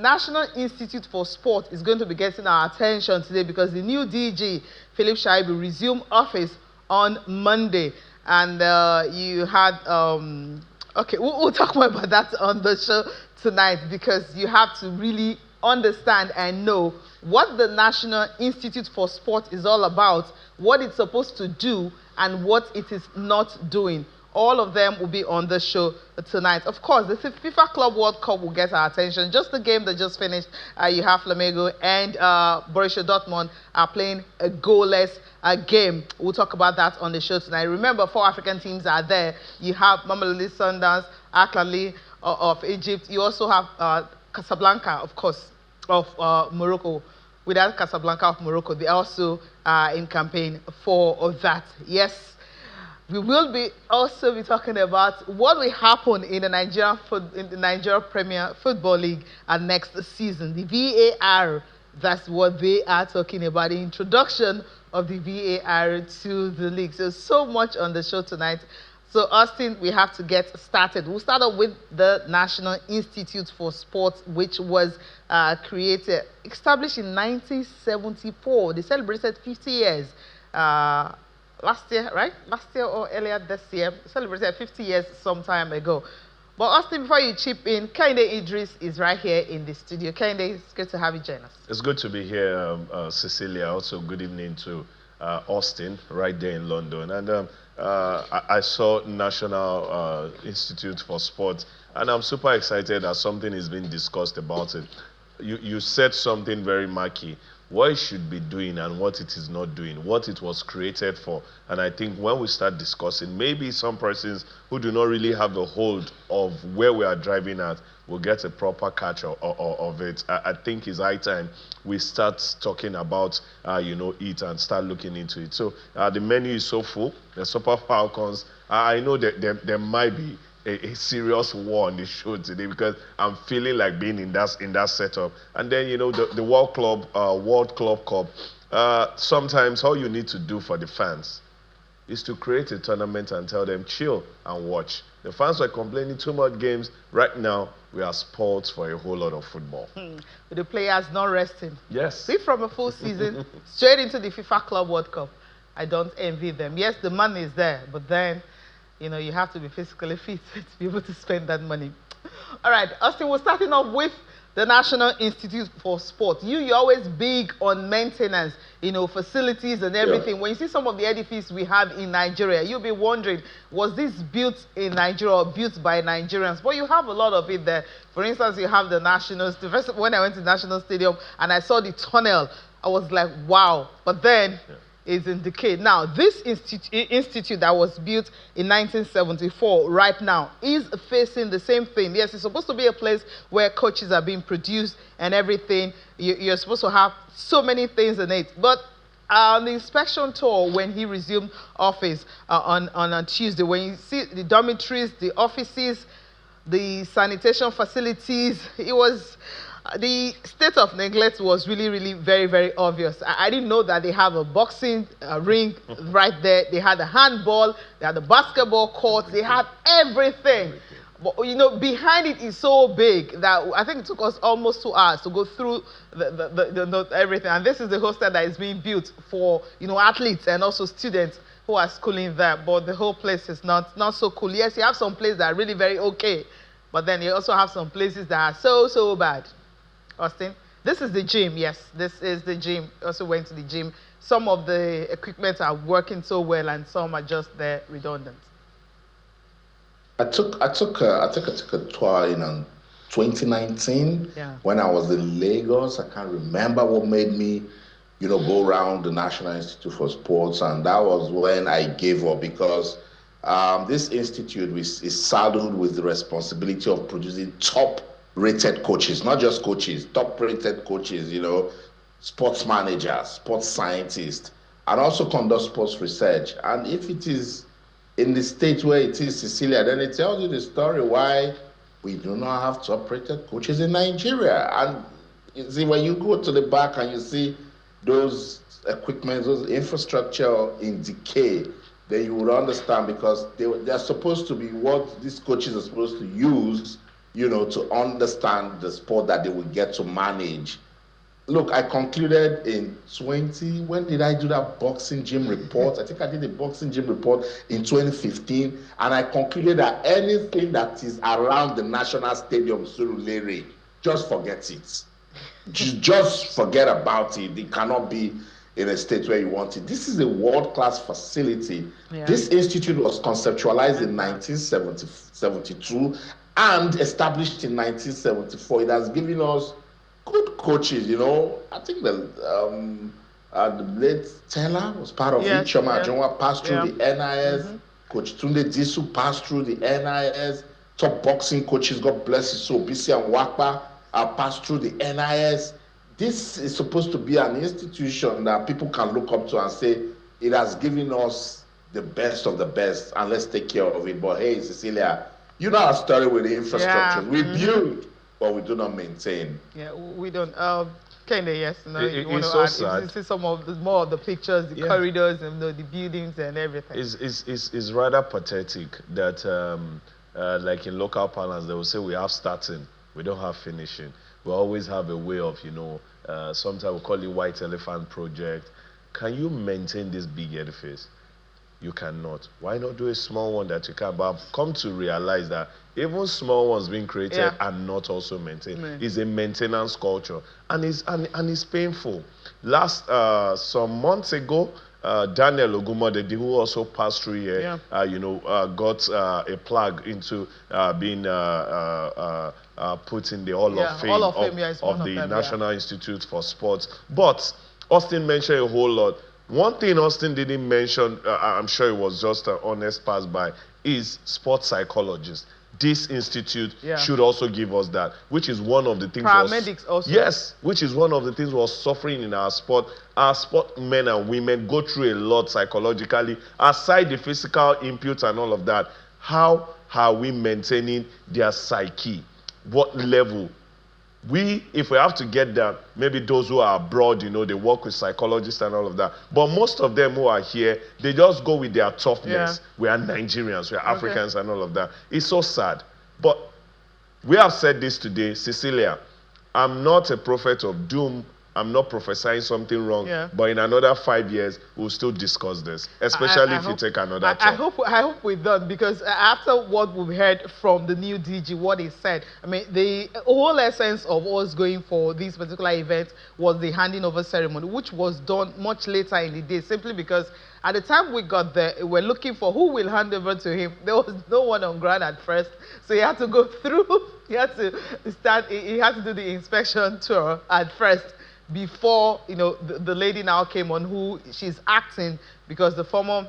National Institute for Sport is going to be getting our attention today because the new DG, Philip Shaibu, resumed office on Monday. And you had, okay, we'll talk more about that on the show tonight because you have to really understand and know what the National Institute for Sport is all about, what it's supposed to do, and what it is not doing. All of them will be on the show tonight. Of course, the FIFA Club World Cup will get our attention. Just the game that just finished, you have Flamengo and Borussia Dortmund are playing a goalless game. We'll talk about that on the show tonight. Remember, 4 African teams are there. You have Mamelodi Sundowns, Al-Ahly of Egypt. You also have Casablanca, of course, of Morocco. Without Casablanca of Morocco, they also are in campaign for that. Yes. We will also be talking about what will happen in the Nigeria Premier Football League next season. The VAR, that's what they are talking about. The introduction of the VAR to the league. So much on the show tonight. So, Austin, we have to get started. We'll start off with the National Institute for Sport, which was established in 1974. They celebrated 50 years. Last year, right? Last year or earlier this year, celebrated 50 years some time ago. But Austin, before you chip in, Kehinde Idris is right here in the studio. Kehinde, it's good to have you join us. It's good to be here, Cecilia. Also, good evening to Austin, right there in London. And I saw National Institute for Sport, and I'm super excited that something is being discussed about it. You said something very marquee. What it should be doing and what it is not doing, what it was created for. And I think when we start discussing, maybe some persons who do not really have a hold of where we are driving at will get a proper catch of it. I think it's high time we start talking about, it and start looking into it. So the menu is so full. The Super Falcons, I know that there might be a serious war on the show today because I'm feeling like being in that setup. And then the World Club Cup. Sometimes all you need to do for the fans is to create a tournament and tell them chill and watch. The fans were complaining too much games. Right now we are spoiled for a whole lot of football. With the players not resting. Yes. See, from a full season straight into the FIFA Club World Cup. I don't envy them. Yes, the money is there, but then you have to be physically fit to be able to spend that money. All right, Austin, we're starting off with the National Institute for Sport. You're always big on maintenance, facilities and everything. Yeah. When you see some of the edifices we have in Nigeria, you'll be wondering, was this built in Nigeria or built by Nigerians? But you have a lot of it there. For instance, you have the Nationals. When I went to the National Stadium and I saw the tunnel, I was like, wow. But then is in decay. Now, this institute that was built in 1974 right now is facing the same thing. Yes, it's supposed to be a place where coaches are being produced and everything. You're supposed to have so many things in it. But on the inspection tour, when he resumed office on Tuesday, when you see the dormitories, the offices, the sanitation facilities, the state of neglect was really, really very, very obvious. I didn't know that they have a boxing ring right there. They had a handball, they had a basketball court, they had everything. But, behind it is so big that I think it took us almost 2 hours to go through the everything. And this is the hostel that is being built for, athletes and also students who are schooling there. But the whole place is not so cool. Yes, you have some places that are really very okay, but then you also have some places that are so bad. Austin, this is the gym. Yes, this is the gym. Also went to the gym. Some of the equipment are working so well, and some are just there redundant. I took a tour in 2019 when I was in Lagos. I can't remember what made me, go around the National Institute for Sports, and that was when I gave up because this institute is saddled with the responsibility of producing top-rated coaches, not just coaches, top-rated coaches, sports managers, sports scientists, and also conduct sports research. And if it is in the state where it is, Cecilia, then it tells you the story why we do not have top-rated coaches in Nigeria. And you see, when you go to the back and you see those equipment, those infrastructure in decay, then you would understand because they're supposed to be what these coaches are supposed to use to understand the sport that they will get to manage. Look, I concluded in when did I do that boxing gym report? I think I did a boxing gym report in 2015, and I concluded that anything that is around the National Stadium, Surulere, just forget it. Just forget about it. It cannot be in a state where you want it. This is a world-class facility. Yeah. This institute was conceptualized in 1972 and established in 1974. It has given us good coaches, I think the late Taylor was part of it. Choma Ajonwa passed through the NIS. Coach Tunde Disu passed through the NIS. Top boxing coaches, God bless his soul, Bisi and Wakpa, passed through the NIS. This is supposed to be an institution that people can look up to and say, it has given us the best of the best, and let's take care of it. But hey, Cecilia, you know our story with the infrastructure. We build, but we do not maintain. Yeah, we don't. Kende, yes. No, it's so sad. You see some of more of the pictures, the corridors, and the buildings and everything. It's rather pathetic that, like in local parlance, they will say we have starting, we don't have finishing. We always have a way of, sometimes we call it white elephant project. Can you maintain this big edifice? You cannot. Why not do a small one that you can? But I've come to realize that even small ones being created are not also maintained. It's a maintenance culture, and it's painful. Some months ago, Daniel Ogumodede, who also passed through here, got a plug into being put in the Hall of Fame of the National Institute for Sports. But Austin mentioned a whole lot. One thing Austin didn't mention, I'm sure it was just an honest pass by, is sports psychologists. This institute should also give us that, which is one of the things. Paramedics also. Yes, which is one of the things we're suffering in our sport. Our sport men and women go through a lot psychologically, aside the physical inputs and all of that. How are we maintaining their psyche? What level? If we have to get that, maybe those who are abroad, they work with psychologists and all of that. But most of them who are here, they just go with their toughness. We are Nigerians, we are Africans and all of that. It's so sad. But we have said this today, Cecilia, I'm not a prophet of doom. I'm not prophesying something wrong, but in another 5 years, we'll still discuss this, especially if you take another I hope we're done, because after what we've heard from the new DG, what he said, I mean, the whole essence of us going for this particular event was the handing over ceremony, which was done much later in the day, simply because at the time we got there, we were looking for who will hand over to him. There was no one on ground at first, so he had to go through, he had to do the inspection tour at first, before the lady now came on, who she's acting, because the former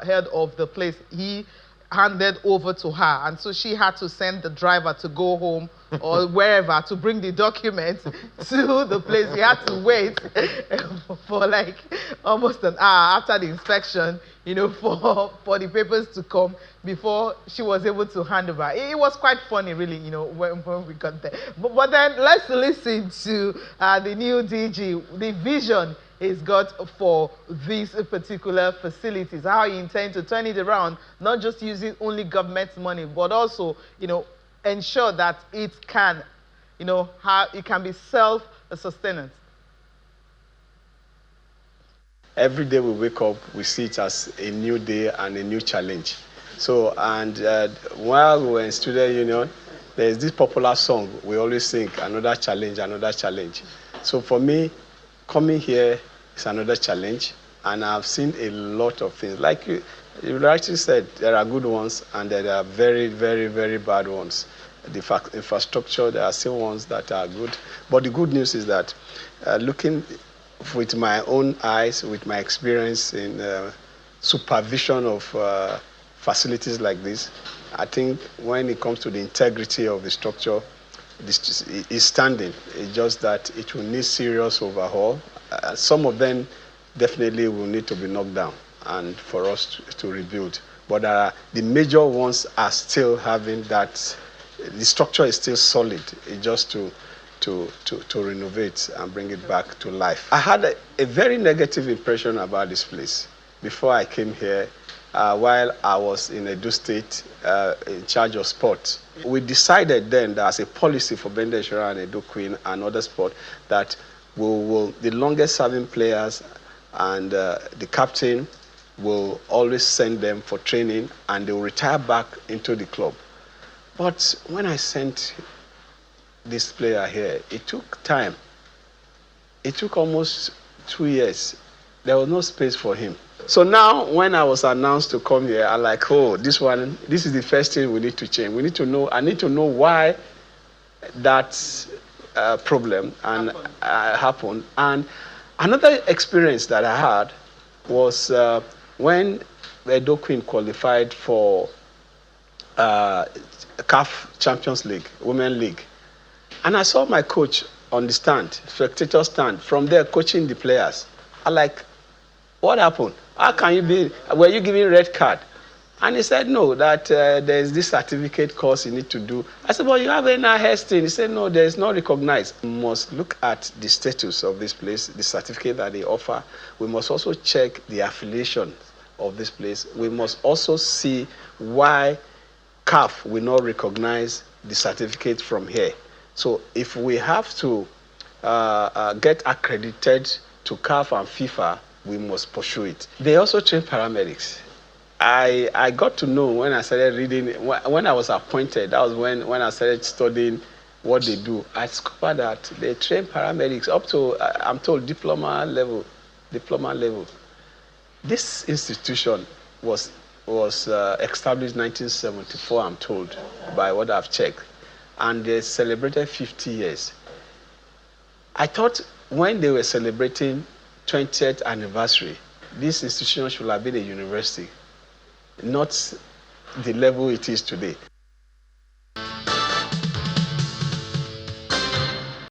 head of the place, he handed over to her, and so she had to send the driver to go home or wherever to bring the documents to the place. He had to wait for like almost an hour after the inspection, for the papers to come before she was able to hand over. It was quite funny, really, when we got there. But then let's listen to the new DG, the vision he's got for these particular facilities, how he intends to turn it around, not just using only government money, but also, ensure that it can, how it can be self-sustained. Every day we wake up, we see it as a new day and a new challenge. So, and while we were in student union, there's this popular song we always sing, another challenge, another challenge. So for me, coming here is another challenge, and I've seen a lot of things. Like you rightly said, there are good ones and there are very, very, very bad ones. The infrastructure, there are still ones that are good. But the good news is that looking with my own eyes, with my experience in supervision of facilities like this, I think when it comes to the integrity of the structure, this is standing. It's just that it will need serious overhaul. Some of them definitely will need to be knocked down and for us to rebuild. But the major ones are still having that. The structure is still solid. It's just to renovate and bring it back to life. I had a very negative impression about this place. Before I came here, while I was in Edo State in charge of sport. We decided then that as a policy for Bender Ishora and Edo Queen and other sport that the longest serving players and the captain will always send them for training and they will retire back into the club. But when I sent this player here, it took time. It took almost 2 years. There was no space for him. So now when I was announced to come here, I'm like, oh, this is the first thing we need to change. We need to know, I need to know why that problem happened. And another experience that I had was when Edo Queen qualified for CAF Champions League, Women League. And I saw my coach on the stand, spectator stand, from there coaching the players. I'm like, what happened? How can you be, were you giving red card? And he said, no, that there's this certificate course you need to do. I said, well, you have a NIS thing. He said, no, there's not recognized. We must look at the status of this place, the certificate that they offer. We must also check the affiliation of this place. We must also see why CAF will not recognize the certificate from here. So if we have to get accredited to CAF and FIFA, we must pursue it. They also train paramedics. I got to know when I started reading, when I was appointed, that was when I started studying what they do. I discovered that they train paramedics up to, I'm told, diploma level. This institution was established in 1974, I'm told, by what I've checked. And they celebrated 50 years. I thought when they were celebrating 20th anniversary, this institution should have been a university, not the level it is today.